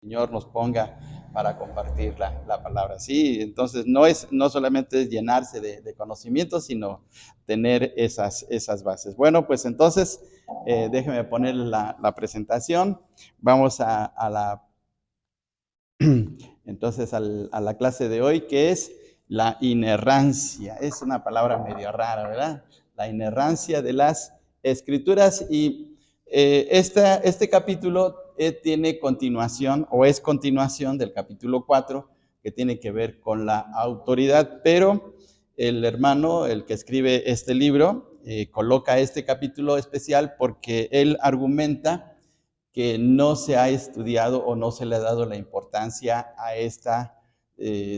Señor nos ponga para compartir la palabra. Sí, entonces no solamente es llenarse de conocimientos, sino tener esas bases. Bueno, pues entonces déjeme poner la presentación. Vamos a la entonces a la clase de hoy, que es la inerrancia. Es una palabra medio rara, ¿verdad? La inerrancia de las escrituras. Y este capítulo tiene continuación, o es continuación del capítulo 4, que tiene que ver con la autoridad, pero el hermano, el que escribe este libro, coloca este capítulo especial porque él argumenta que no se ha estudiado o no se le ha dado la importancia a esta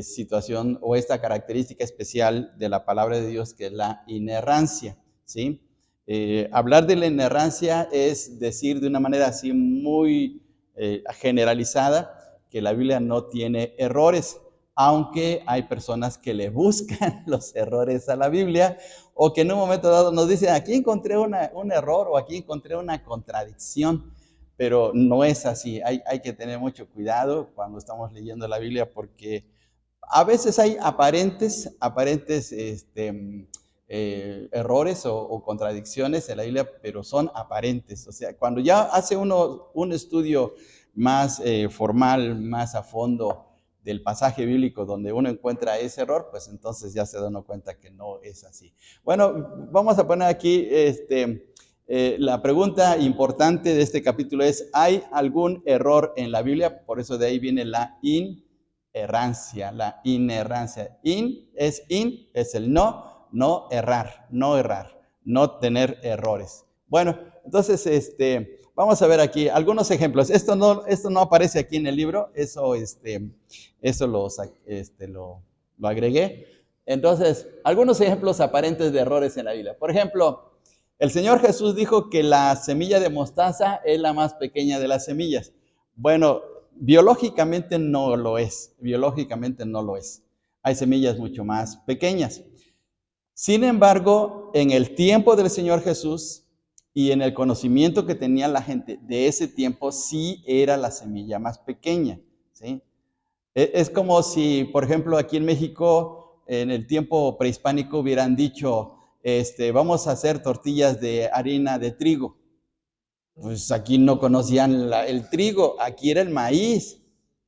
situación o esta característica especial de la palabra de Dios, que es la inerrancia, ¿sí? Hablar de la inerrancia es decir de una manera así muy generalizada que la Biblia no tiene errores, aunque hay personas que le buscan los errores a la Biblia, o que en un momento dado nos dicen, aquí encontré un error o aquí encontré una contradicción. Pero no es así. Hay que tener mucho cuidado cuando estamos leyendo la Biblia, porque a veces hay aparentes errores o contradicciones en la Biblia, pero son aparentes. O sea, cuando ya hace uno un estudio más formal, más a fondo del pasaje bíblico donde uno encuentra ese error, pues entonces ya se da uno cuenta que no es así. Bueno, vamos a poner aquí la pregunta importante de este capítulo es, ¿hay algún error en la Biblia? Por eso de ahí viene la inerrancia, la inerrancia. Es el no errar, no tener errores. Bueno, entonces vamos a ver aquí algunos ejemplos. Esto no aparece aquí en el libro, eso lo agregué. Entonces, algunos ejemplos aparentes de errores en la Biblia. Por ejemplo, el Señor Jesús dijo que la semilla de mostaza es la más pequeña de las semillas. Bueno, biológicamente no lo es. Biológicamente no lo es. Hay semillas mucho más pequeñas. Sin embargo, en el tiempo del Señor Jesús y en el conocimiento que tenía la gente de ese tiempo, sí era la semilla más pequeña, ¿sí? Es como si, por ejemplo, aquí en México, en el tiempo prehispánico, hubieran dicho, vamos a hacer tortillas de harina de trigo. Pues aquí no conocían el trigo, aquí era el maíz.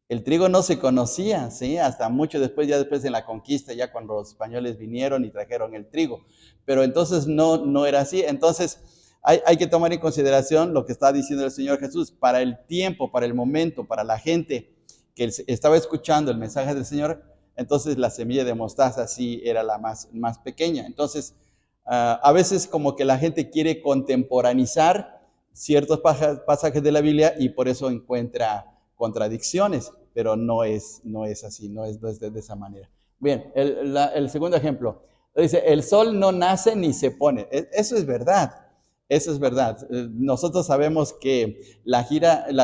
El trigo no se conocía, ¿sí? Hasta mucho después, ya después de la conquista, ya cuando los españoles vinieron y trajeron el trigo. Pero entonces no era así. Entonces hay que tomar en consideración lo que está diciendo el Señor Jesús. Para el tiempo, para el momento, para la gente que estaba escuchando el mensaje del Señor, entonces la semilla de mostaza sí era la más pequeña. Entonces, a veces como que la gente quiere contemporanizar ciertos pasajes de la Biblia y por eso encuentra contradicciones, pero no es así, no es de esa manera. Bien, el segundo ejemplo, dice, el sol no nace ni se pone. Eso es verdad. Eso es verdad. Nosotros sabemos que la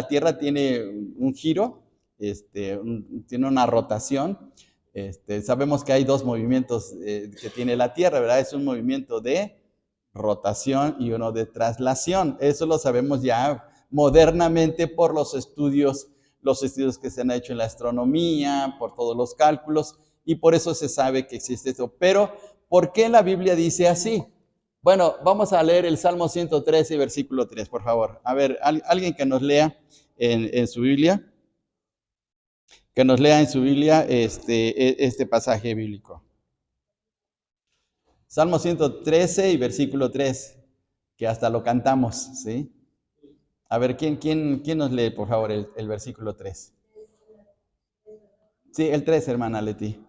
Tierra tiene un giro, tiene una rotación. Sabemos que hay dos movimientos que tiene la Tierra, ¿verdad? Es un movimiento de rotación y uno de traslación. Eso lo sabemos ya modernamente por los estudios que se han hecho en la astronomía, por todos los cálculos, y por eso se sabe que existe esto. Pero, ¿por qué la Biblia dice así? Bueno, vamos a leer el Salmo 113, versículo 3, por favor. A ver, alguien que nos lea en su Biblia, que nos lea en su Biblia este pasaje bíblico. Salmo 113 y versículo 3, que hasta lo cantamos, ¿sí? A ver, ¿quién nos lee, por favor, el versículo 3? Sí, el 3, hermana Leti.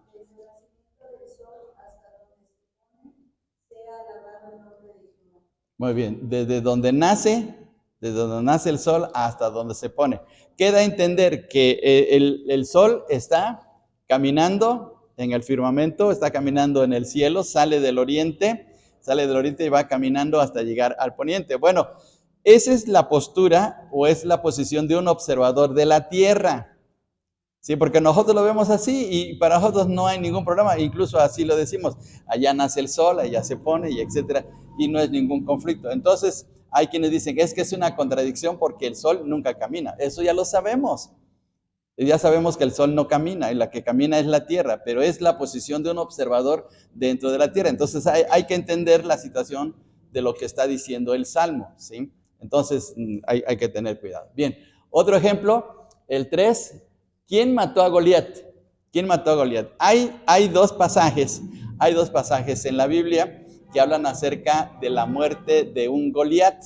Muy bien, desde donde nace el sol hasta donde se pone. Queda a entender que el sol está caminando en el firmamento, está caminando en el cielo, sale del oriente y va caminando hasta llegar al poniente. Bueno, esa es la postura o es la posición de un observador de la tierra. Sí, porque nosotros lo vemos así y para nosotros no hay ningún problema, incluso así lo decimos, allá nace el sol, allá se pone y etcétera, y no es ningún conflicto. Entonces, hay quienes dicen que es una contradicción porque el sol nunca camina, eso ya lo sabemos. Ya sabemos que el sol no camina, y la que camina es la tierra, pero es la posición de un observador dentro de la tierra. Entonces hay que entender la situación de lo que está diciendo el Salmo, ¿sí? Entonces hay que tener cuidado. Bien, otro ejemplo, el 3. ¿Quién mató a Goliat? ¿Quién mató a Goliat? Hay dos pasajes en la Biblia que hablan acerca de la muerte de un Goliat.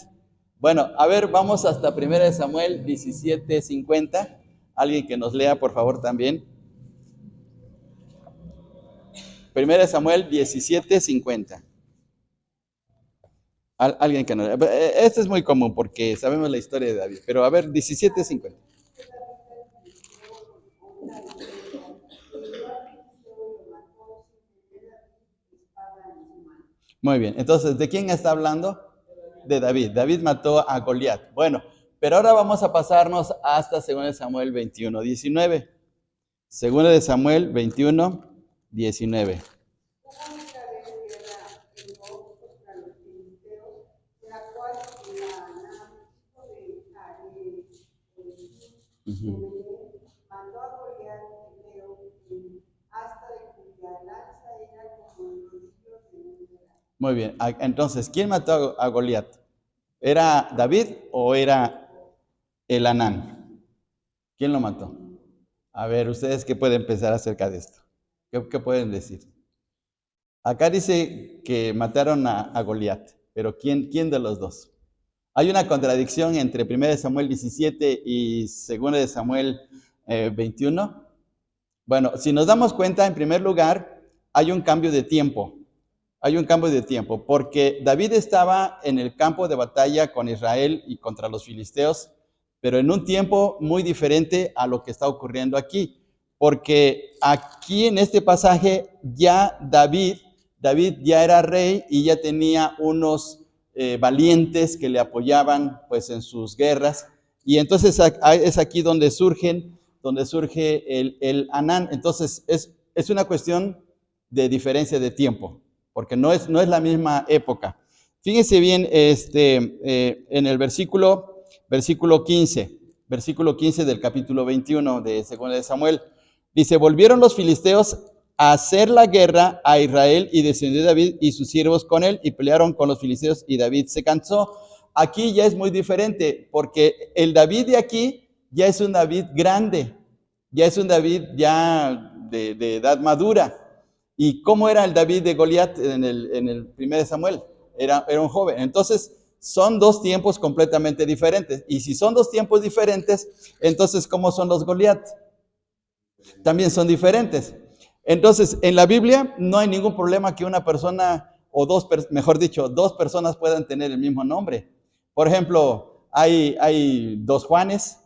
Bueno, a ver, vamos hasta 1 Samuel 17:50. Alguien que nos lea, por favor, también. 1 Samuel 17:50. Alguien que nos lea. Este es muy común porque sabemos la historia de David. Pero a ver, 17:50. Muy bien. Entonces, ¿de quién está hablando? De David. David mató a Goliat. Bueno, pero ahora vamos a pasarnos hasta 2 Samuel 21:19. 2 Samuel 21:19. Uh-huh. Muy bien. Entonces, ¿quién mató a Goliat? ¿Era David o era el Anán? ¿Quién lo mató? A ver, ¿ustedes qué pueden pensar acerca de esto? ¿Qué pueden decir? Acá dice que mataron a Goliat, pero ¿quién de los dos? Hay una contradicción entre 1 Samuel 17 y 2 Samuel 21. Bueno, si nos damos cuenta, en primer lugar, hay un cambio de tiempo. Hay un cambio de tiempo, porque David estaba en el campo de batalla con Israel y contra los filisteos, pero en un tiempo muy diferente a lo que está ocurriendo aquí. Porque aquí en este pasaje ya David ya era rey y ya tenía unos valientes que le apoyaban pues en sus guerras. Y entonces es aquí donde surge el Anán. Entonces es una cuestión de diferencia de tiempo, porque no es la misma época. Fíjense bien en el versículo 15 del capítulo 21 de 2 de Samuel. Dice, volvieron los filisteos a hacer la guerra a Israel y descendió David y sus siervos con él y pelearon con los filisteos y David se cansó. Aquí ya es muy diferente porque el David de aquí ya es un David grande, ya es un David ya de edad madura. ¿Y cómo era el David de Goliat en el 1 Samuel? Era un joven. Entonces, son dos tiempos completamente diferentes. Y si son dos tiempos diferentes, entonces, ¿cómo son los Goliat? También son diferentes. Entonces, en la Biblia no hay ningún problema que una persona o dos personas puedan tener el mismo nombre. Por ejemplo, hay dos Juanes,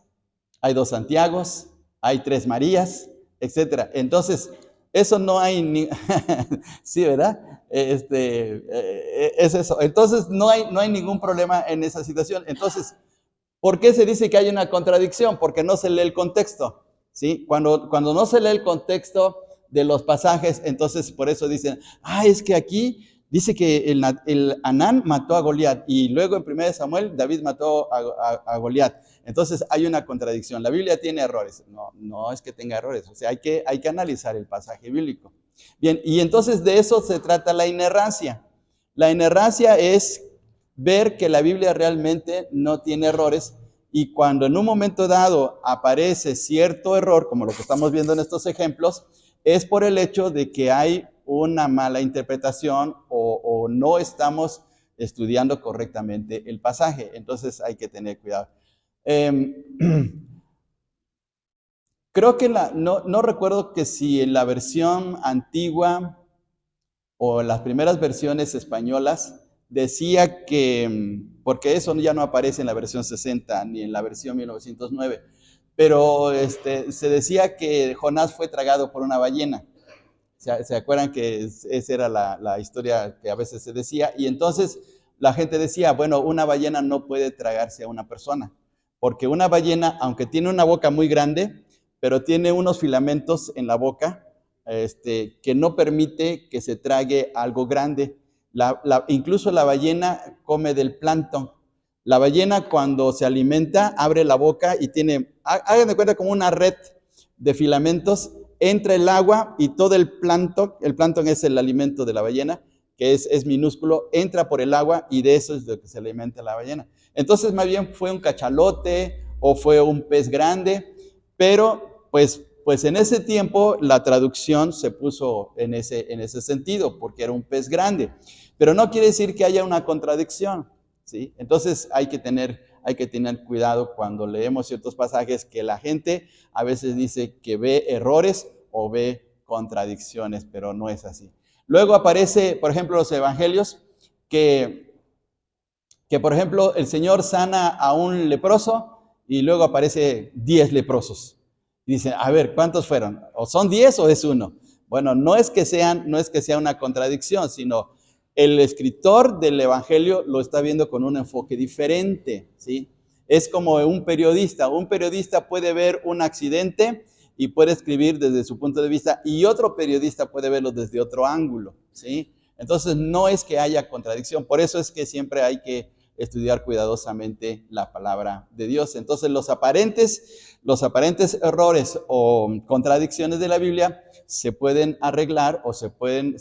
hay dos Santiagos, hay tres Marías, etc. Entonces, eso no hay ni... sí, ¿verdad? Es eso. Entonces, no hay ningún problema en esa situación. Entonces, ¿por qué se dice que hay una contradicción? Porque no se lee el contexto, ¿sí? Cuando no se lee el contexto de los pasajes, entonces por eso dicen, es que aquí dice que el Anán mató a Goliat y luego en 1 Samuel David mató a Goliat. Entonces hay una contradicción. La Biblia tiene errores. No es que tenga errores, o sea, hay que analizar el pasaje bíblico. Bien, y entonces de eso se trata la inerrancia. La inerrancia es ver que la Biblia realmente no tiene errores y cuando en un momento dado aparece cierto error, como lo que estamos viendo en estos ejemplos, es por el hecho de que hay una mala interpretación o no estamos estudiando correctamente el pasaje. Entonces hay que tener cuidado. Creo que no recuerdo que si en la versión antigua o en las primeras versiones españolas decía que, porque eso ya no aparece en la versión 60 ni en la versión 1909, pero se decía que Jonás fue tragado por una ballena. ¿Se acuerdan que esa era la historia que a veces se decía? Y entonces la gente decía, bueno, una ballena no puede tragarse a una persona, porque una ballena, aunque tiene una boca muy grande, pero tiene unos filamentos en la boca que no permite que se trague algo grande. Incluso la ballena come del plancton. La ballena cuando se alimenta abre la boca y tiene, hagan de cuenta como una red de filamentos, entra el agua y todo el plancton es el alimento de la ballena, que es minúsculo, entra por el agua y de eso es de lo que se alimenta la ballena. Entonces, más bien fue un cachalote o fue un pez grande, pero pues en ese tiempo la traducción se puso en ese sentido, porque era un pez grande. Pero no quiere decir que haya una contradicción, ¿sí? Entonces hay que tener cuidado cuando leemos ciertos pasajes, que la gente a veces dice que ve errores o ve contradicciones, pero no es así. Luego aparece, por ejemplo, los evangelios, que por ejemplo el Señor sana a un leproso y luego aparece 10 leprosos. Dicen, a ver, ¿cuántos fueron? ¿O son 10 o es uno? Bueno, no es que sea una contradicción, sino el escritor del evangelio lo está viendo con un enfoque diferente, ¿sí? Es como un periodista. Un periodista puede ver un accidente y puede escribir desde su punto de vista, y otro periodista puede verlo desde otro ángulo, ¿sí? Entonces no es que haya contradicción, por eso es que siempre hay que estudiar cuidadosamente la palabra de Dios. Entonces los aparentes errores o contradicciones de la Biblia se pueden arreglar o se pueden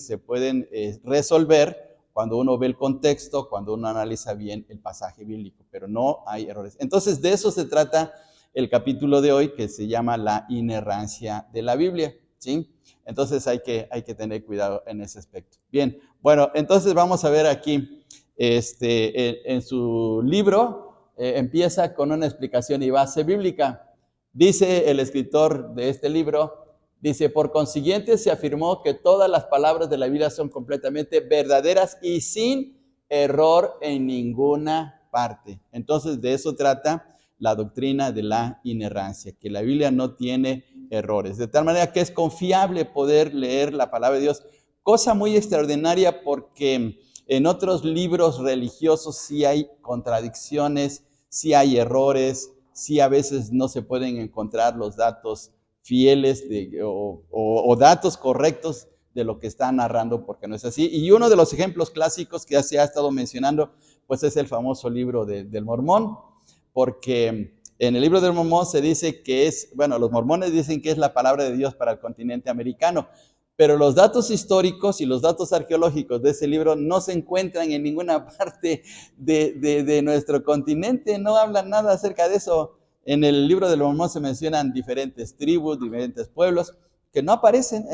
resolver cuando uno ve el contexto, cuando uno analiza bien el pasaje bíblico, pero no hay errores. Entonces de eso se trata el capítulo de hoy, que se llama la inerrancia de la Biblia, ¿sí? Entonces hay que tener cuidado en ese aspecto. Bien, bueno, entonces vamos a ver aquí, en su libro, empieza con una explicación y base bíblica. Dice el escritor de este libro, dice, por consiguiente se afirmó que todas las palabras de la Biblia son completamente verdaderas y sin error en ninguna parte. Entonces de eso trata la doctrina de la inerrancia, que la Biblia no tiene errores, de tal manera que es confiable poder leer la palabra de Dios, cosa muy extraordinaria porque en otros libros religiosos sí hay contradicciones, sí hay errores, sí a veces no se pueden encontrar los datos fieles o datos correctos de lo que está narrando, porque no es así. Y uno de los ejemplos clásicos que ya se ha estado mencionando, pues es el famoso libro del Mormón, porque en el libro del Mormón se dice que los mormones dicen que es la palabra de Dios para el continente americano, pero los datos históricos y los datos arqueológicos de ese libro no se encuentran en ninguna parte de nuestro continente, no hablan nada acerca de eso. En el libro del Mormón se mencionan diferentes tribus, diferentes pueblos, que no aparecen,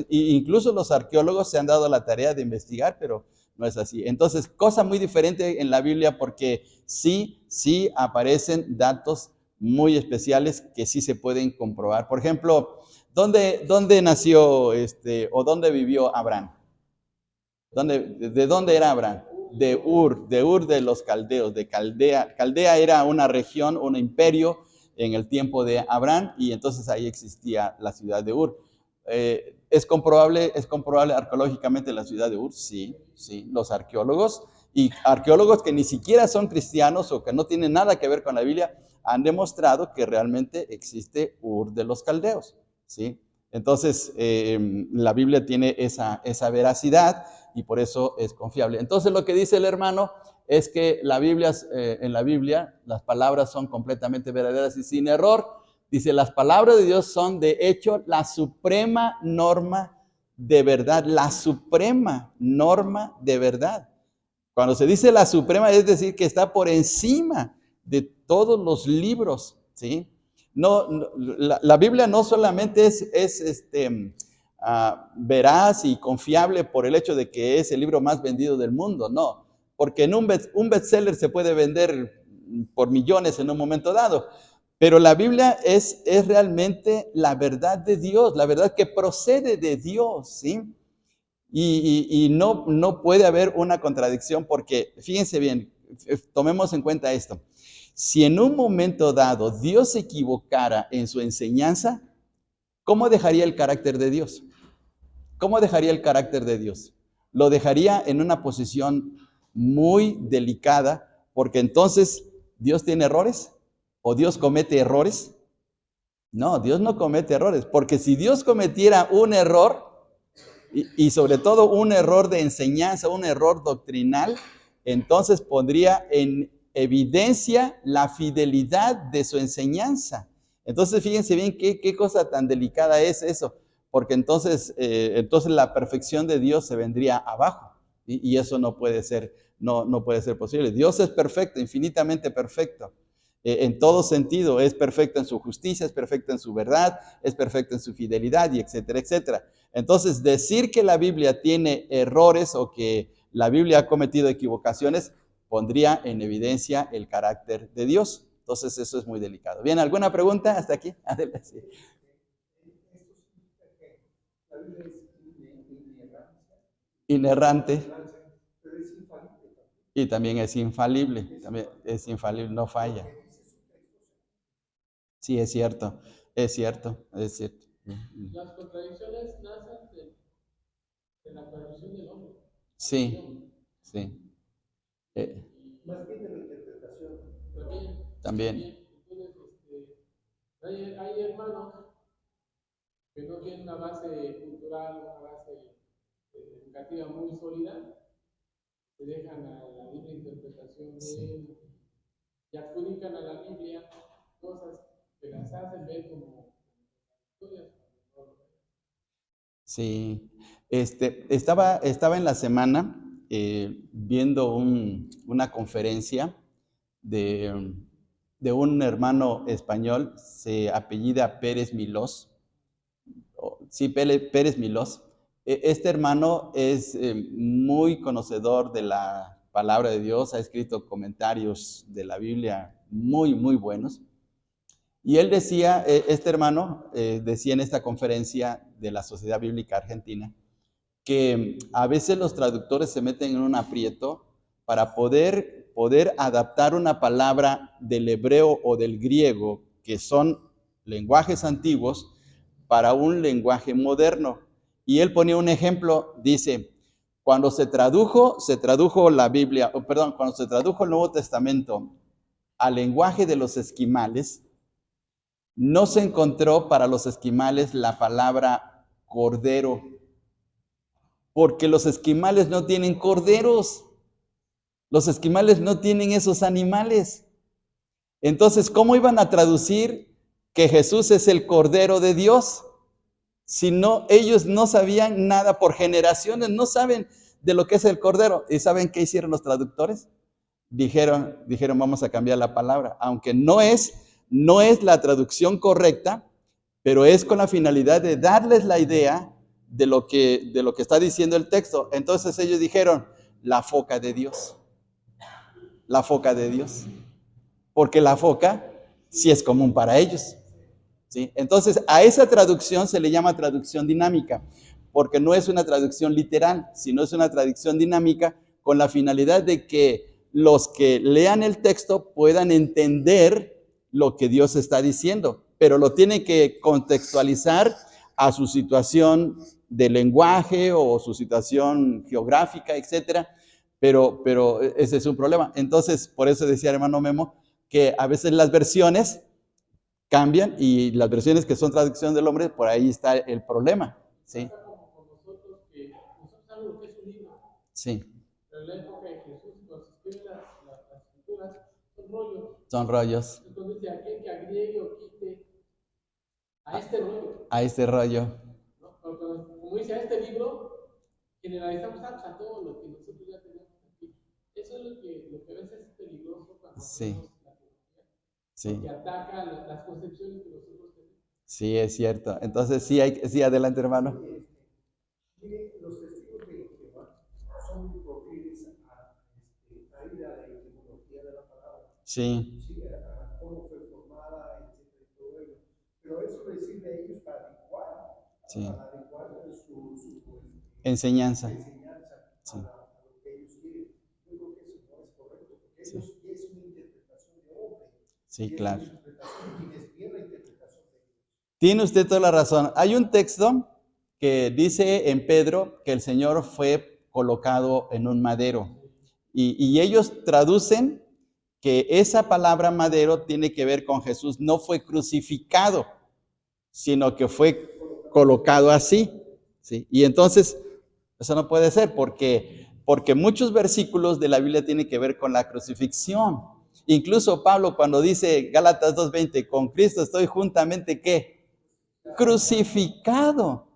incluso los arqueólogos se han dado la tarea de investigar, pero no es así. Entonces, cosa muy diferente en la Biblia, porque sí aparecen datos muy especiales que sí se pueden comprobar. Por ejemplo, ¿dónde nació o dónde vivió Abraham? ¿De dónde era Abraham? De Ur de los caldeos, de Caldea. Caldea era una región, un imperio en el tiempo de Abraham, y entonces ahí existía la ciudad de Ur. ¿Es comprobable arqueológicamente la ciudad de Ur? Sí, los arqueólogos que ni siquiera son cristianos o que no tienen nada que ver con la Biblia, han demostrado que realmente existe Ur de los caldeos, ¿sí? Entonces, la Biblia tiene esa veracidad y por eso es confiable. Entonces, lo que dice el hermano es que en la Biblia las palabras son completamente verdaderas y sin error. Dice, las palabras de Dios son de hecho la suprema norma de verdad, la suprema norma de verdad. Cuando se dice la suprema, es decir, que está por encima de todos los libros, ¿sí? La Biblia no solamente es veraz y confiable por el hecho de que es el libro más vendido del mundo, no, porque en un bestseller se puede vender por millones en un momento dado, pero la Biblia es realmente la verdad de Dios, la verdad que procede de Dios, ¿sí? Y no puede haber una contradicción, porque fíjense bien, tomemos en cuenta esto. Si en un momento dado Dios se equivocara en su enseñanza, ¿cómo dejaría el carácter de Dios? ¿Cómo dejaría el carácter de Dios? Lo dejaría en una posición muy delicada, porque entonces, ¿Dios tiene errores? ¿O Dios comete errores? No, Dios no comete errores, porque si Dios cometiera un error, y sobre todo un error de enseñanza, un error doctrinal, entonces pondría en evidencia la fidelidad de su enseñanza. Entonces, fíjense bien qué cosa tan delicada es eso, porque entonces la perfección de Dios se vendría abajo, y eso no puede ser, no puede ser posible. Dios es perfecto, infinitamente perfecto. En todo sentido, es perfecto en su justicia, es perfecto en su verdad, es perfecto en su fidelidad, y etcétera, etcétera. Entonces, decir que la Biblia tiene errores o que la Biblia ha cometido equivocaciones pondría en evidencia el carácter de Dios. Entonces, eso es muy delicado. Bien, ¿alguna pregunta hasta aquí? Adelante. Sí. Inerrante. Y también es infalible. También es infalible, no falla. Sí, es cierto. Es cierto, es cierto. Las contradicciones nacen de la traducción del hombre. Sí, sí. Más bien de la interpretación. También. Entonces, hay hermanos que no tienen una base cultural, una base educativa muy sólida, se dejan a la libre interpretación de él y adjudican a la Biblia cosas que las hacen ver como historias. Sí, estaba en la semana viendo una conferencia de, de un hermano español, se apellida Pérez Milós. Sí, Pérez Milós. Este hermano es muy conocedor de la palabra de Dios, ha escrito comentarios de la Biblia muy, muy buenos. Y él decía, este hermano decía en esta conferencia de la Sociedad Bíblica Argentina, que a veces los traductores se meten en un aprieto para poder adaptar una palabra del hebreo o del griego, que son lenguajes antiguos, para un lenguaje moderno. Y él ponía un ejemplo, dice, cuando se tradujo la Biblia, cuando se tradujo el Nuevo Testamento al lenguaje de los esquimales, no se encontró para los esquimales la palabra cordero, porque los esquimales no tienen corderos, los esquimales no tienen esos animales. Entonces, ¿cómo iban a traducir que Jesús es el Cordero de Dios? Si no, ellos no sabían nada por generaciones, no saben de lo que es el Cordero. ¿Y saben qué hicieron los traductores? Dijeron, vamos a cambiar la palabra, aunque no es la traducción correcta, pero es con la finalidad de darles la idea de lo que está diciendo el texto. Entonces ellos dijeron, la foca de Dios. La foca de Dios. Porque la foca sí es común para ellos. ¿Sí? Entonces a esa traducción se le llama traducción dinámica, porque no es una traducción literal, sino es una traducción dinámica con la finalidad de que los que lean el texto puedan entender lo que Dios está diciendo, pero lo tienen que contextualizar a su situación de lenguaje o su situación geográfica, etcétera. Pero ese es un problema. Entonces, por eso decía hermano Memo, que a veces las versiones cambian y las versiones que son traducción del hombre, por ahí está el problema. ¿Sí? Como nosotros, que nosotros sabemos lo que es un libro. Sí. Pero en la época de Jesús, cuando se escriben las escrituras, son rollos. Son rollos. Entonces, de aquel que agregue o quite a este rollo. A este rollo. ¿No? Como dice, a este libro, generalizamos a todo lo que nosotros ya tenemos aquí. Eso es lo que a veces es peligroso cuando sí. hacemos la teología. Sí. Porque ataca las concepciones que nosotros tenemos. Sí, es cierto. Entonces, sí, adelante, hermano. Mire, los testigos de Jehová son muy proclives a ir a la etimología de la palabra. Sí. Sí, a cómo fue formada, etcétera, y todo ello. Pero eso les sirve a ellos para adecuar su enseñanza. Sí. A lo que ellos quieren. Yo creo que eso no es correcto, porque eso es una interpretación de hombre. Sí, claro. Y tiene usted toda la razón. Hay un texto que dice en Pedro que el Señor fue colocado en un madero. Y ellos traducen que esa palabra madero tiene que ver con Jesús. No fue crucificado, sino que fue colocado así. ¿Sí? Y entonces, eso no puede ser porque muchos versículos de la Biblia tienen que ver con la crucifixión. Incluso Pablo cuando dice Gálatas 2:20, con Cristo estoy juntamente, ¿qué? Crucificado.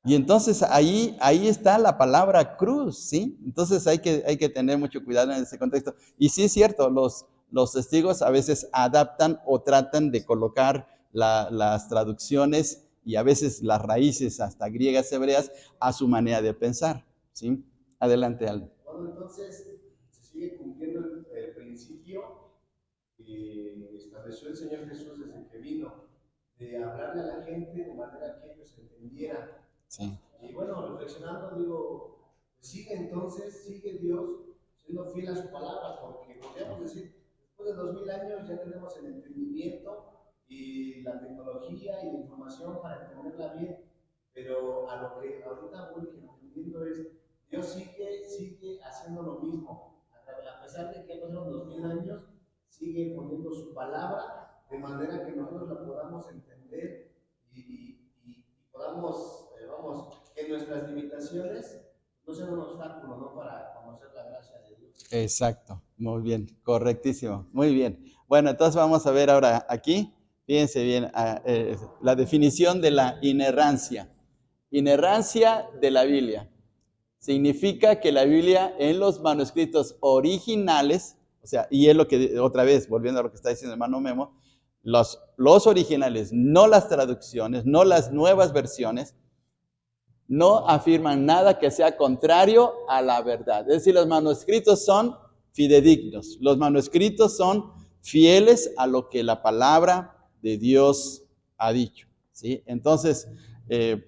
Y entonces ahí está la palabra cruz, ¿sí? Entonces hay que tener mucho cuidado en ese contexto. Y sí es cierto, los testigos a veces adaptan o tratan de colocar las traducciones y a veces las raíces hasta griegas, hebreas, a su manera de pensar, ¿sí? Adelante, Aldo. Bueno, entonces se sigue cumpliendo el principio que estableció el Señor Jesús desde que vino, de hablarle a la gente de manera que ellos entendieran. Sí. Y bueno, reflexionando, digo, sigue Dios siendo fiel a su palabra, porque podríamos decir, después de 2000 años ya tenemos el entendimiento y la tecnología y la información para entenderla bien, pero a lo que ahorita voy entendiendo es, Dios sigue haciendo lo mismo, a pesar de que pasaron 2000 años, sigue poniendo su palabra de manera que nosotros la podamos entender y podamos, que nuestras limitaciones no sean un obstáculo, ¿no? Para conocer la gracia de Dios. Exacto, muy bien, correctísimo, muy bien. Bueno, entonces vamos a ver ahora aquí, fíjense bien, la definición de la inerrancia. Inerrancia de la Biblia. Significa que la Biblia en los manuscritos originales, o sea, y es lo que, otra vez, volviendo a lo que está diciendo el hermano Memo, los originales, no las traducciones, no las nuevas versiones, no afirman nada que sea contrario a la verdad. Es decir, los manuscritos son fidedignos, los manuscritos son fieles a lo que la palabra de Dios ha dicho, ¿sí? Entonces,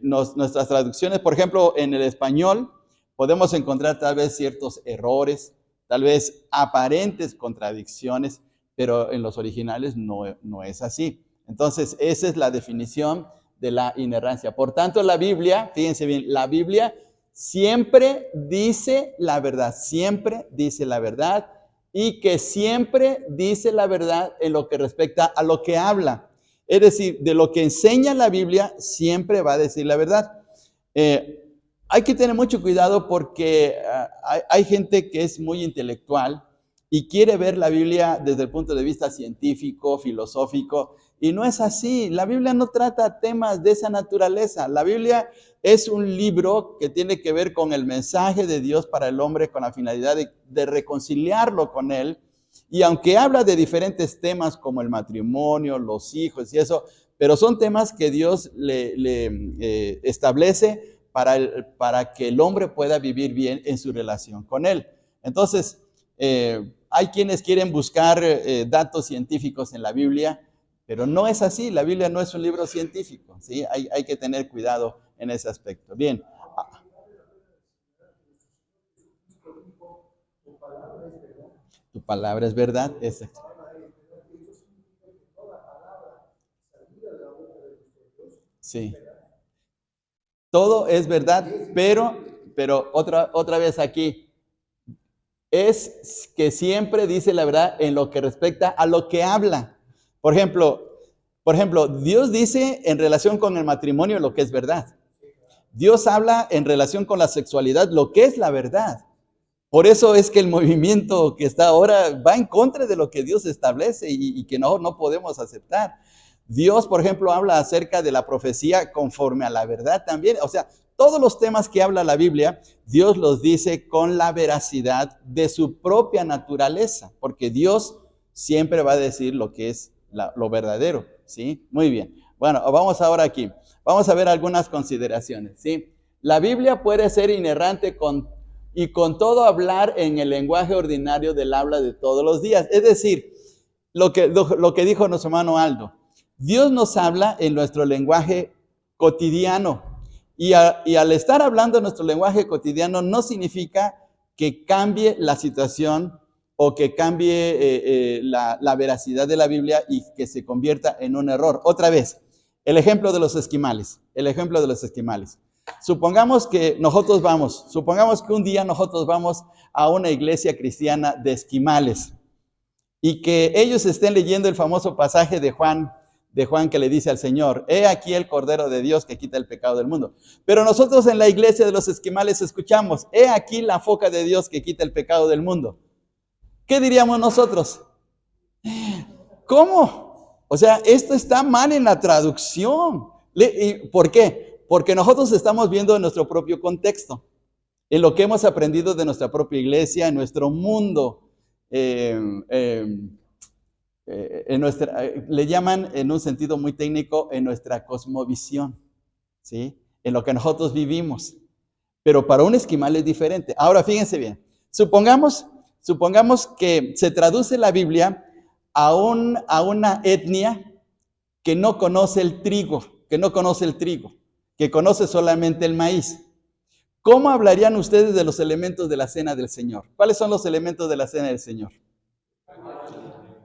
nuestras traducciones, por ejemplo, en el español, podemos encontrar tal vez ciertos errores, tal vez aparentes contradicciones, pero en los originales no es así. Entonces, esa es la definición de la inerrancia. Por tanto, la Biblia, fíjense bien, la Biblia siempre dice la verdad y que siempre dice la verdad en lo que respecta a lo que habla. Es decir, de lo que enseña la Biblia, siempre va a decir la verdad. Hay que tener mucho cuidado porque hay gente que es muy intelectual y quiere ver la Biblia desde el punto de vista científico, filosófico, y no es así. La Biblia no trata temas de esa naturaleza. La Biblia es un libro que tiene que ver con el mensaje de Dios para el hombre con la finalidad de reconciliarlo con Él. Y aunque habla de diferentes temas como el matrimonio, los hijos y eso, pero son temas que Dios le establece para que el hombre pueda vivir bien en su relación con Él. Entonces, hay quienes quieren buscar datos científicos en la Biblia, pero no es así. La Biblia no es un libro científico, ¿sí? Hay que tener cuidado en ese aspecto. Bien. Tu palabra es verdad. Exacto. Sí. Todo es verdad, pero otra vez aquí, es que siempre dice la verdad en lo que respecta a lo que habla. Por ejemplo, Dios dice en relación con el matrimonio lo que es verdad. Dios habla en relación con la sexualidad lo que es la verdad. Por eso es que el movimiento que está ahora va en contra de lo que Dios establece y que no podemos aceptar. Dios, por ejemplo, habla acerca de la profecía conforme a la verdad también. O sea, todos los temas que habla la Biblia, Dios los dice con la veracidad de su propia naturaleza, porque Dios siempre va a decir lo que es lo verdadero, ¿sí? Muy bien. Bueno, vamos ahora aquí. Vamos a ver algunas consideraciones, ¿sí? La Biblia puede ser inerrante con todo hablar en el lenguaje ordinario del habla de todos los días. Es decir, lo que dijo nuestro hermano Aldo, Dios nos habla en nuestro lenguaje cotidiano y al estar hablando en nuestro lenguaje cotidiano no significa que cambie la situación o que cambie la veracidad de la Biblia y que se convierta en un error. Otra vez, el ejemplo de los esquimales. Supongamos que un día nosotros vamos a una iglesia cristiana de esquimales y que ellos estén leyendo el famoso pasaje de Juan que le dice al Señor, he aquí el Cordero de Dios que quita el pecado del mundo. Pero nosotros en la iglesia de los esquimales escuchamos, he aquí la foca de Dios que quita el pecado del mundo. ¿Qué diríamos nosotros? ¿Cómo? O sea, esto está mal en la traducción. ¿Por qué? Porque nosotros estamos viendo en nuestro propio contexto, en lo que hemos aprendido de nuestra propia iglesia, en nuestro mundo, le llaman en un sentido muy técnico, en nuestra cosmovisión, ¿sí? En lo que nosotros vivimos. Pero para un esquimal es diferente. Ahora, fíjense bien, supongamos que se traduce la Biblia a una etnia que no conoce el trigo, que conoce solamente el maíz. ¿Cómo hablarían ustedes de los elementos de la cena del Señor? ¿Cuáles son los elementos de la cena del Señor?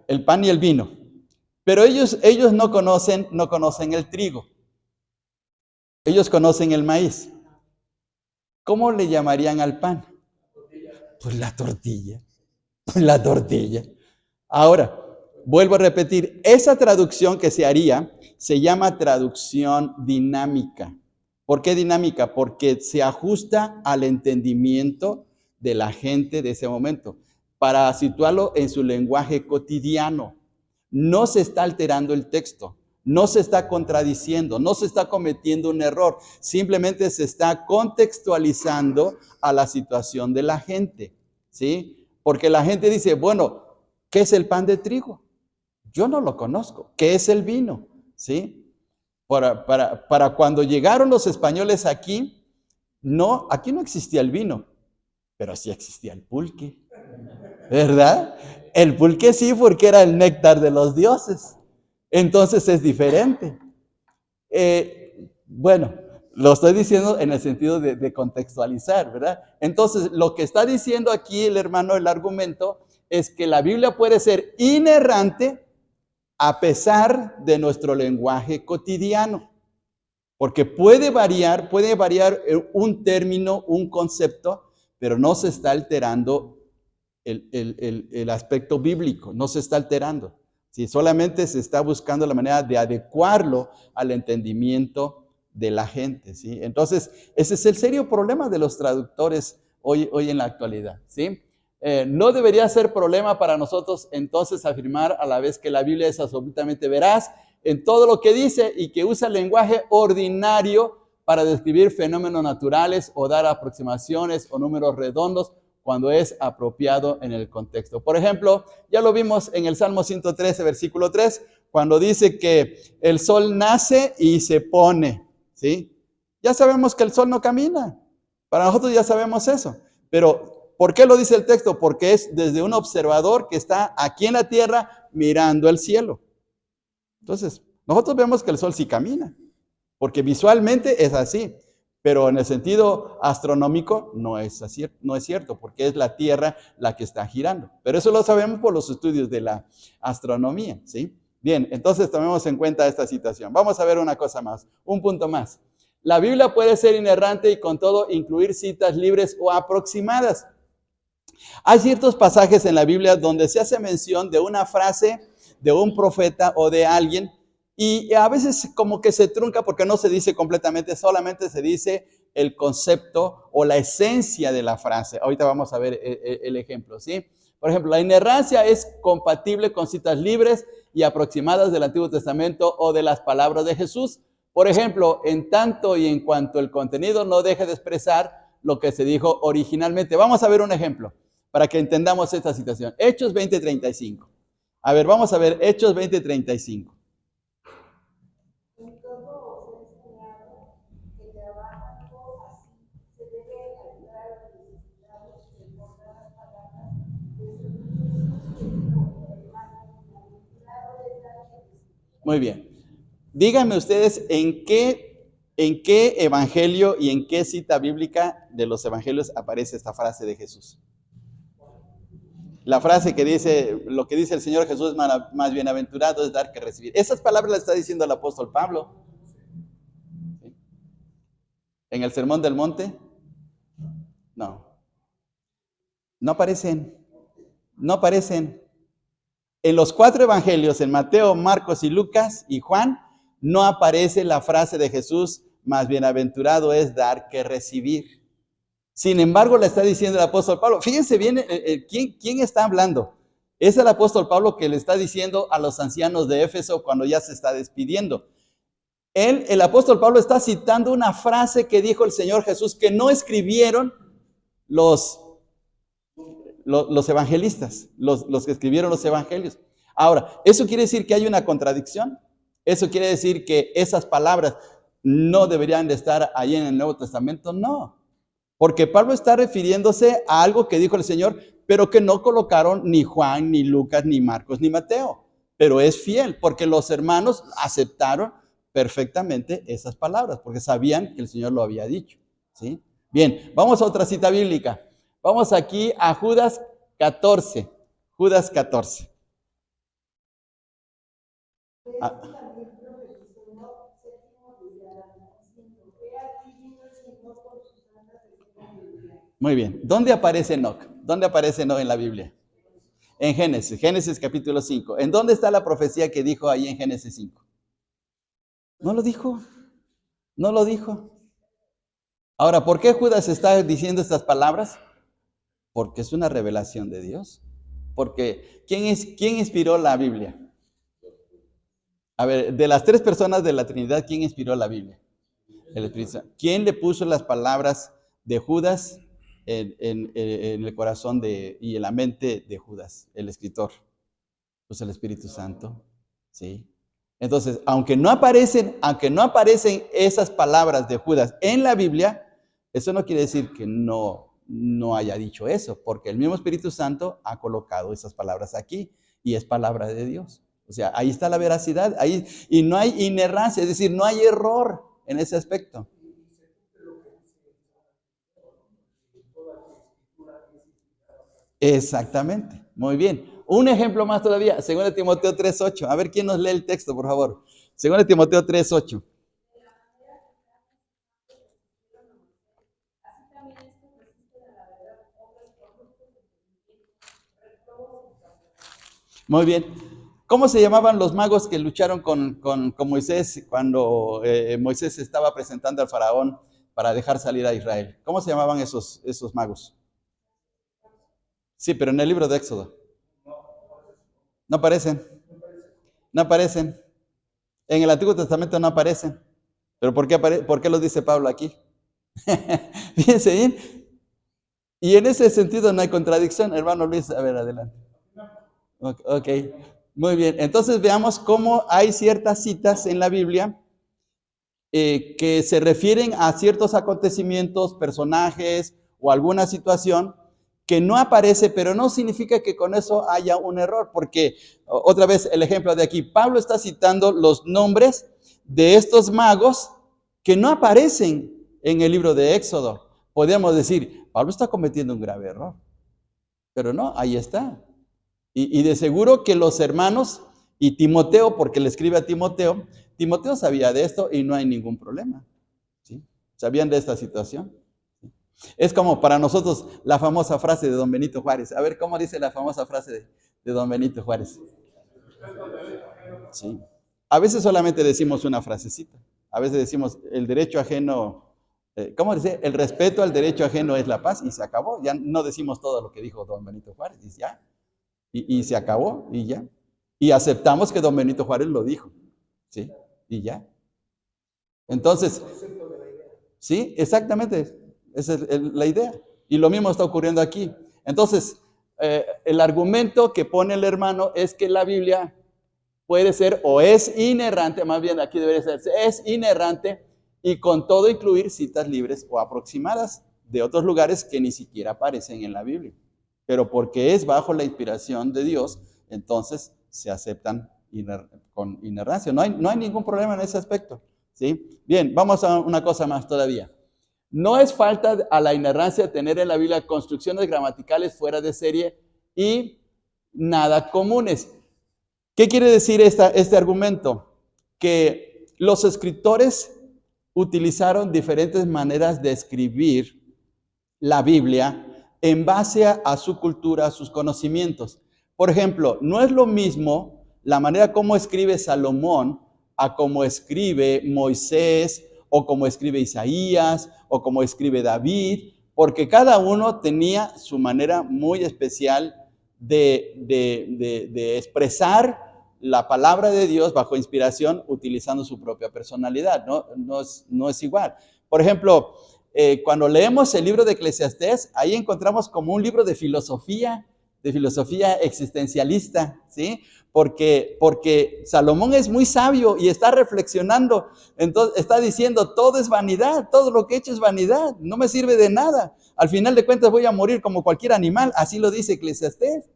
El pan y el vino. Pero ellos no conocen el trigo. Ellos conocen el maíz. ¿Cómo le llamarían al pan? Pues la tortilla. Ahora, vuelvo a repetir, esa traducción que se haría se llama traducción dinámica. ¿Por qué dinámica? Porque se ajusta al entendimiento de la gente de ese momento, para situarlo en su lenguaje cotidiano. No se está alterando el texto, no se está contradiciendo, no se está cometiendo un error, simplemente se está contextualizando a la situación de la gente, ¿sí? Porque la gente dice, bueno, ¿qué es el pan de trigo? Yo no lo conozco. ¿Qué es el vino? ¿Sí? Para cuando llegaron los españoles aquí no existía el vino, pero sí existía el pulque, ¿verdad? El pulque sí, porque era el néctar de los dioses. Entonces es diferente. Bueno, lo estoy diciendo en el sentido de contextualizar, ¿verdad? Entonces, lo que está diciendo aquí el hermano, el argumento, es que la Biblia puede ser inerrante a pesar de nuestro lenguaje cotidiano, porque puede variar un término, un concepto, pero no se está alterando el aspecto bíblico, no se está alterando. ¿Sí? Solamente se está buscando la manera de adecuarlo al entendimiento de la gente, ¿sí? Entonces, ese es el serio problema de los traductores hoy en la actualidad, ¿sí? No debería ser problema para nosotros entonces afirmar a la vez que la Biblia es absolutamente veraz en todo lo que dice y que usa lenguaje ordinario para describir fenómenos naturales o dar aproximaciones o números redondos cuando es apropiado en el contexto. Por ejemplo, ya lo vimos en el Salmo 113, versículo 3, cuando dice que el sol nace y se pone, ¿sí? Ya sabemos que el sol no camina. Para nosotros ya sabemos eso. Pero, ¿por qué lo dice el texto? Porque es desde un observador que está aquí en la tierra mirando el cielo. Entonces, nosotros vemos que el sol sí camina, porque visualmente es así. Pero en el sentido astronómico no es cierto, porque es la Tierra la que está girando. Pero eso lo sabemos por los estudios de la astronomía, ¿sí? Bien, entonces tomemos en cuenta esta situación. Vamos a ver una cosa más, un punto más. La Biblia puede ser inerrante y con todo incluir citas libres o aproximadas. Hay ciertos pasajes en la Biblia donde se hace mención de una frase de un profeta o de alguien, y a veces como que se trunca porque no se dice completamente, solamente se dice el concepto o la esencia de la frase. Ahorita vamos a ver el ejemplo, ¿sí? Por ejemplo, la inerrancia es compatible con citas libres y aproximadas del Antiguo Testamento o de las palabras de Jesús. Por ejemplo, en tanto y en cuanto el contenido no deje de expresar lo que se dijo originalmente. Vamos a ver un ejemplo para que entendamos esta situación. Hechos 20:35. A ver, vamos a ver Hechos 20:35. Muy bien. Díganme ustedes en qué evangelio y en qué cita bíblica de los evangelios aparece esta frase de Jesús. La frase que dice, lo que dice el Señor Jesús, más bienaventurado es dar que recibir. Esas palabras las está diciendo el apóstol Pablo. ¿Sí? ¿En el Sermón del Monte? No. No aparecen. En los 4 evangelios, en Mateo, Marcos y Lucas y Juan, no aparece la frase de Jesús, más bienaventurado es dar que recibir. Sin embargo, le está diciendo el apóstol Pablo. Fíjense bien, ¿quién está hablando? Es el apóstol Pablo que le está diciendo a los ancianos de Éfeso cuando ya se está despidiendo. El apóstol Pablo está citando una frase que dijo el Señor Jesús que no escribieron los evangelistas, los que escribieron los evangelios. Ahora, ¿eso quiere decir que hay una contradicción? ¿Eso quiere decir que esas palabras no deberían de estar ahí en el Nuevo Testamento? No, porque Pablo está refiriéndose a algo que dijo el Señor, pero que no colocaron ni Juan, ni Lucas, ni Marcos, ni Mateo. Pero es fiel, porque los hermanos aceptaron perfectamente esas palabras, porque sabían que el Señor lo había dicho, ¿sí? Bien, vamos a otra cita bíblica. Vamos aquí a Judas 14. Judas 14. Ah. Muy bien. ¿Dónde aparece Enoc? ¿Dónde aparece Enoc en la Biblia? En Génesis capítulo 5. ¿En dónde está la profecía que dijo ahí en Génesis 5? No lo dijo. No lo dijo. Ahora, ¿por qué Judas está diciendo estas palabras? Porque es una revelación de Dios. Porque, ¿quién inspiró la Biblia? A ver, de las 3 personas de la Trinidad, ¿quién inspiró la Biblia? El Espíritu Santo. ¿Quién le puso las palabras de Judas en el corazón y en la mente de Judas, el escritor? Pues el Espíritu Santo, ¿sí? Entonces, aunque no aparecen esas palabras de Judas en la Biblia, eso no quiere decir que no haya dicho eso, porque el mismo Espíritu Santo ha colocado esas palabras aquí y es palabra de Dios. O sea, ahí está la veracidad, ahí, y no hay inerrancia, es decir, no hay error en ese aspecto. Exactamente, muy bien. Un ejemplo más todavía, 2 Timoteo 3:8. A ver quién nos lee el texto, por favor. 2 Timoteo 3:8. Muy bien. ¿Cómo se llamaban los magos que lucharon con Moisés cuando Moisés estaba presentando al faraón para dejar salir a Israel? ¿Cómo se llamaban esos magos? Sí, pero en el libro de Éxodo. No aparecen. No aparecen. En el Antiguo Testamento no aparecen. ¿Pero por qué lo dice Pablo aquí? Fíjense bien. Y en ese sentido no hay contradicción, hermano Luis. A ver, adelante. Ok, muy bien. Entonces veamos cómo hay ciertas citas en la Biblia que se refieren a ciertos acontecimientos, personajes o alguna situación que no aparece, pero no significa que con eso haya un error, porque otra vez el ejemplo de aquí, Pablo está citando los nombres de estos magos que no aparecen en el libro de Éxodo. Podríamos decir, Pablo está cometiendo un grave error, pero no, ahí está. Y de seguro que los hermanos y Timoteo, porque le escribe a Timoteo sabía de esto y no hay ningún problema, ¿sí? Sabían de esta situación. Es como para nosotros la famosa frase de don Benito Juárez. A ver, ¿cómo dice la famosa frase de don Benito Juárez? Sí. A veces solamente decimos una frasecita. A veces decimos, el derecho ajeno, ¿cómo dice? El respeto al derecho ajeno es la paz, y se acabó. Ya no decimos todo lo que dijo don Benito Juárez, y ya. Y se acabó, y ya. Y aceptamos que don Benito Juárez lo dijo, ¿sí? Y ya. Entonces, sí, exactamente. Esa es la idea. Y lo mismo está ocurriendo aquí. Entonces, el argumento que pone el hermano es que la Biblia puede ser o es inerrante, más bien aquí debería ser, es inerrante y con todo incluir citas libres o aproximadas de otros lugares que ni siquiera aparecen en la Biblia. Pero porque es bajo la inspiración de Dios, entonces se aceptan con inerrancia. No hay ningún problema en ese aspecto, ¿sí? Bien, vamos a una cosa más todavía. No es falta a la inerrancia tener en la Biblia construcciones gramaticales fuera de serie y nada comunes. ¿Qué quiere decir este argumento? Que los escritores utilizaron diferentes maneras de escribir la Biblia en base a su cultura, a sus conocimientos. Por ejemplo, no es lo mismo la manera como escribe Salomón a como escribe Moisés, o como escribe Isaías, o como escribe David, porque cada uno tenía su manera muy especial de expresar la palabra de Dios bajo inspiración utilizando su propia personalidad, no es igual. Por ejemplo, cuando leemos el libro de Eclesiastés, ahí encontramos como un libro de filosofía existencialista, ¿sí? Porque Salomón es muy sabio y está reflexionando, entonces está diciendo, todo es vanidad, todo lo que he hecho es vanidad, no me sirve de nada. Al final de cuentas voy a morir como cualquier animal, así lo dice Eclesiastés.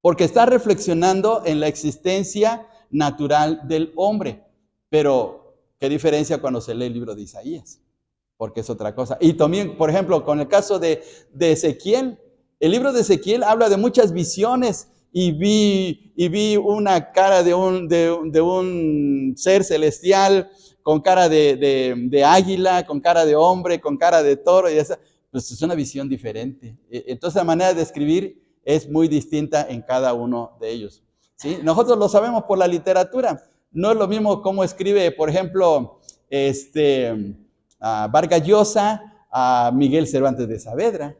Porque está reflexionando en la existencia natural del hombre. Pero, ¿qué diferencia cuando se lee el libro de Isaías? Porque es otra cosa. Y también, por ejemplo, con el caso de Ezequiel, el libro de Ezequiel habla de muchas visiones y vi una cara de un ser celestial con cara de águila, con cara de hombre, con cara de toro. Y esa, pues es una visión diferente. Entonces la manera de escribir es muy distinta en cada uno de ellos, ¿sí? Nosotros lo sabemos por la literatura. No es lo mismo cómo escribe, por ejemplo, Vargas Llosa a Miguel Cervantes de Saavedra.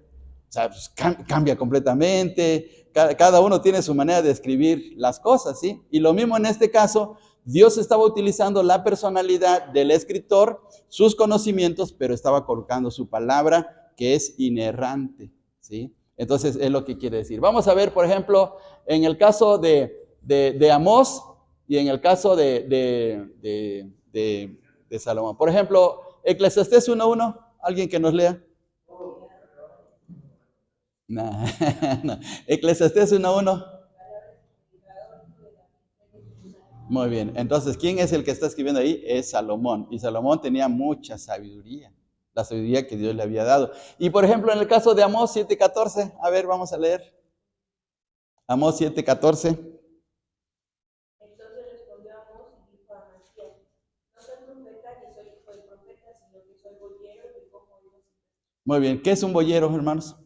O sea, pues, cambia completamente. Cada uno tiene su manera de escribir las cosas, ¿sí? Y lo mismo en este caso, Dios estaba utilizando la personalidad del escritor, sus conocimientos, pero estaba colocando su palabra, que es inerrante, ¿sí? Entonces, es lo que quiere decir. Vamos a ver, por ejemplo, en el caso de Amós y en el caso de Salomón. Por ejemplo, Eclesiastés 1:1, ¿alguien que nos lea? No. Eclesiastés 1:1. Muy bien, entonces, ¿quién es el que está escribiendo ahí? Es Salomón. Y Salomón tenía mucha sabiduría. La sabiduría que Dios le había dado. Y por ejemplo, en el caso de Amós 7:14, a ver, vamos a leer. Amós 7:14. Entonces respondió Amós y dijo a Amasías, no soy profeta ni soy hijo de profeta, sino que soy boyero y cojo higos. Muy bien, ¿qué es un boyero, hermanos?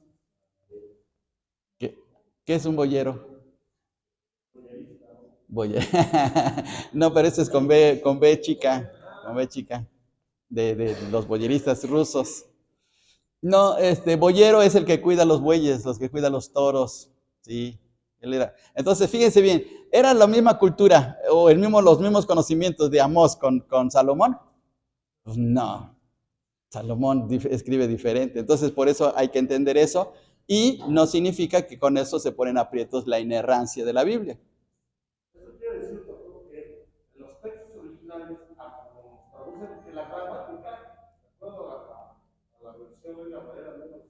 ¿Qué es un boyero? No, pero eso es con B chica, de los boyeristas rusos. No, boyero es el que cuida los bueyes, los que cuida los toros, sí, él era. Entonces, fíjense bien, ¿era la misma cultura o los mismos conocimientos de Amós con Salomón? Pues no, Salomón escribe diferente, entonces por eso hay que entender eso y no significa que con eso se ponen aprietos la inerrancia de la Biblia. Eso quiere decir, doctor, que los textos originales, como traducen que la gramática, de acuerdo a la versión de la manera menos,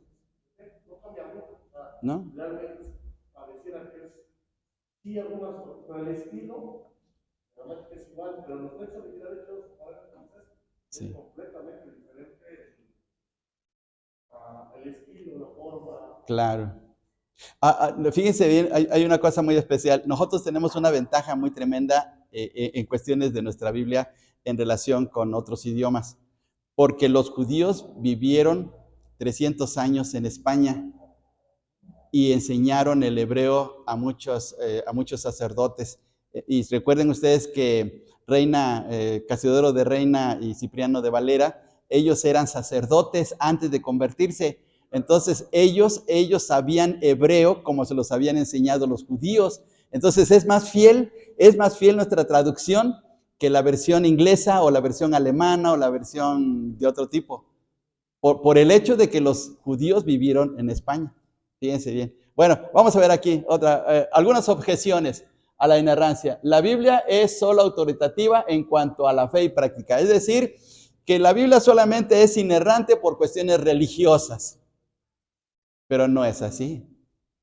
no cambia mucho. O sea, ¿No? realmente pareciera que es, sí, algunas, pero el estilo, la gramática es igual, pero los textos originales de los padres franceses es completamente diferente el estilo, la forma. Claro. Fíjense bien, hay una cosa muy especial. Nosotros tenemos una ventaja muy tremenda en cuestiones de nuestra Biblia en relación con otros idiomas, porque los judíos vivieron 300 años en España y enseñaron el hebreo a muchos sacerdotes. Y recuerden ustedes que Casiodoro de Reina y Cipriano de Valera, ellos eran sacerdotes antes de convertirse. Entonces ellos sabían hebreo como se los habían enseñado los judíos. Entonces es más fiel nuestra traducción que la versión inglesa o la versión alemana o la versión de otro tipo. Por el hecho de que los judíos vivieron en España. Fíjense bien. Bueno, vamos a ver aquí algunas objeciones a la inerrancia. La Biblia es solo autoritativa en cuanto a la fe y práctica. Es decir, que la Biblia solamente es inerrante por cuestiones religiosas. Pero no es así,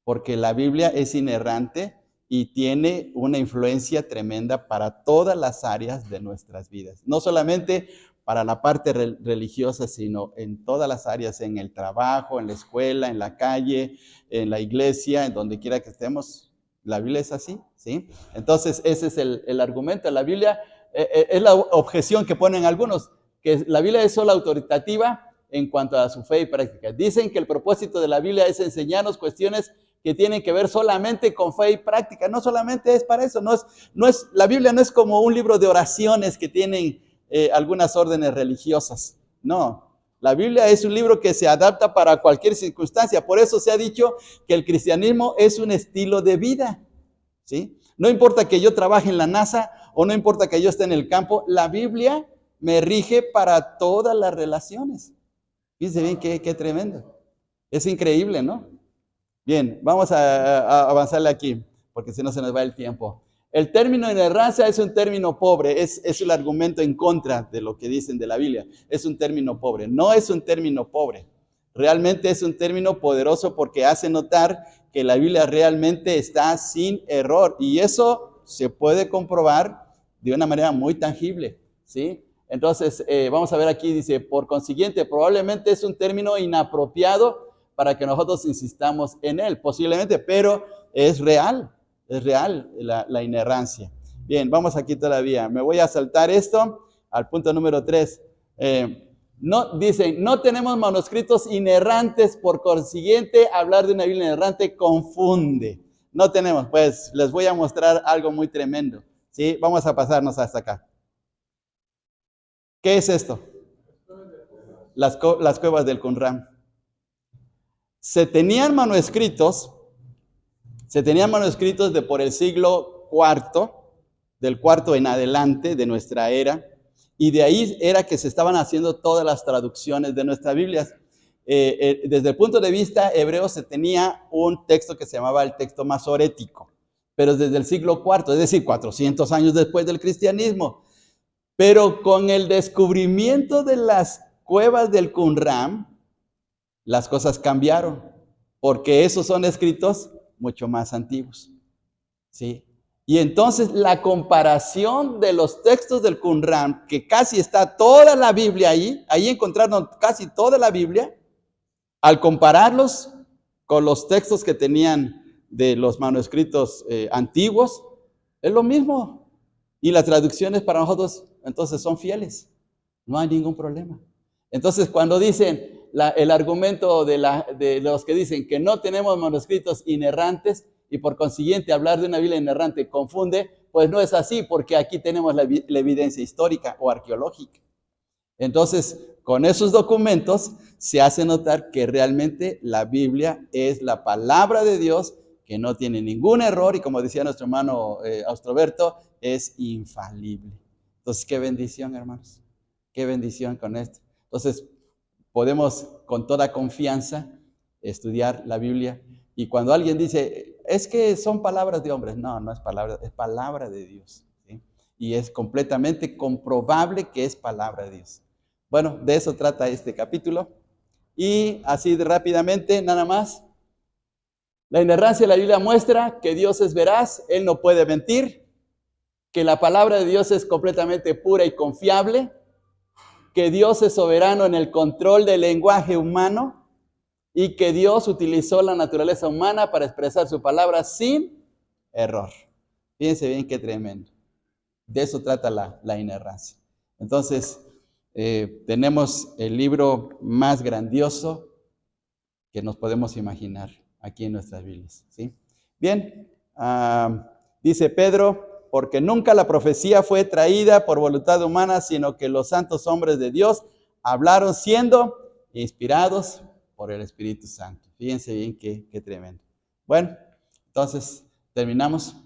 porque la Biblia es inerrante y tiene una influencia tremenda para todas las áreas de nuestras vidas. No solamente para la parte religiosa, sino en todas las áreas, en el trabajo, en la escuela, en la calle, en la iglesia, en donde quiera que estemos. La Biblia es así, ¿sí? Entonces, ese es el argumento. La Biblia es la objeción que ponen algunos, que la Biblia es solo autoritativa en cuanto a su fe y práctica. Dicen que el propósito de la Biblia es enseñarnos cuestiones que tienen que ver solamente con fe y práctica. No solamente es para eso, la Biblia no es como un libro de oraciones que tienen algunas órdenes religiosas. No, La Biblia es un libro que se adapta para cualquier circunstancia. Por eso se ha dicho que el cristianismo es un estilo de vida, ¿sí? No importa que yo trabaje en la NASA o no importa que yo esté en el campo, la Biblia me rige para todas las relaciones. Fíjense bien qué tremendo. Es increíble, ¿no? Bien, vamos a avanzarle aquí, porque si no se nos va el tiempo. El término inerrancia es un término pobre, es el argumento en contra de lo que dicen de la Biblia. Es un término pobre, no es un término pobre. Realmente es un término poderoso porque hace notar que la Biblia realmente está sin error. Y eso se puede comprobar de una manera muy tangible, ¿sí? Entonces, vamos a ver aquí, dice, por consiguiente, probablemente es un término inapropiado para que nosotros insistamos en él, posiblemente, pero es real la inerrancia. Bien, vamos aquí todavía. Me voy a saltar esto al punto número 3. Dicen, no tenemos manuscritos inerrantes, por consiguiente, hablar de una Biblia inerrante confunde. No tenemos, pues les voy a mostrar algo muy tremendo. ¿Sí? Vamos a pasarnos hasta acá. ¿Qué es esto? Las cuevas del Qumran. Se tenían manuscritos de por el siglo IV, del IV en adelante de nuestra era, y de ahí era que se estaban haciendo todas las traducciones de nuestras Biblias. Desde el punto de vista hebreo se tenía un texto que se llamaba el texto masorético, pero desde el siglo IV, es decir, 400 años después del cristianismo. Pero con el descubrimiento de las cuevas del Qumran, las cosas cambiaron, porque esos son escritos mucho más antiguos, ¿sí? Y entonces la comparación de los textos del Qumran, que casi está toda la Biblia ahí encontraron casi toda la Biblia, al compararlos con los textos que tenían de los manuscritos antiguos, es lo mismo. Y las traducciones para nosotros entonces son fieles, no hay ningún problema. Entonces cuando dicen el argumento de los que dicen que no tenemos manuscritos inerrantes y por consiguiente hablar de una Biblia inerrante confunde, pues no es así, porque aquí tenemos la evidencia histórica o arqueológica. Entonces, con esos documentos se hace notar que realmente la Biblia es la palabra de Dios, que no tiene ningún error y como decía nuestro hermano Austroberto, es infalible. Entonces, qué bendición, hermanos, qué bendición con esto. Entonces, podemos con toda confianza estudiar la Biblia. Y cuando alguien dice, es que son palabras de hombres, no es palabra de Dios, ¿sí? Y es completamente comprobable que es palabra de Dios. Bueno, de eso trata este capítulo. Y así rápidamente, nada más. La inerrancia de la Biblia muestra que Dios es veraz, Él no puede mentir, que la palabra de Dios es completamente pura y confiable, que Dios es soberano en el control del lenguaje humano y que Dios utilizó la naturaleza humana para expresar su palabra sin error. Fíjense bien qué tremendo. De eso trata la inerrancia. Entonces, tenemos el libro más grandioso que nos podemos imaginar aquí en nuestras Biblias, ¿sí? Bien, dice Pedro, porque nunca la profecía fue traída por voluntad humana, sino que los santos hombres de Dios hablaron siendo inspirados por el Espíritu Santo. Fíjense bien qué tremendo. Bueno, entonces terminamos.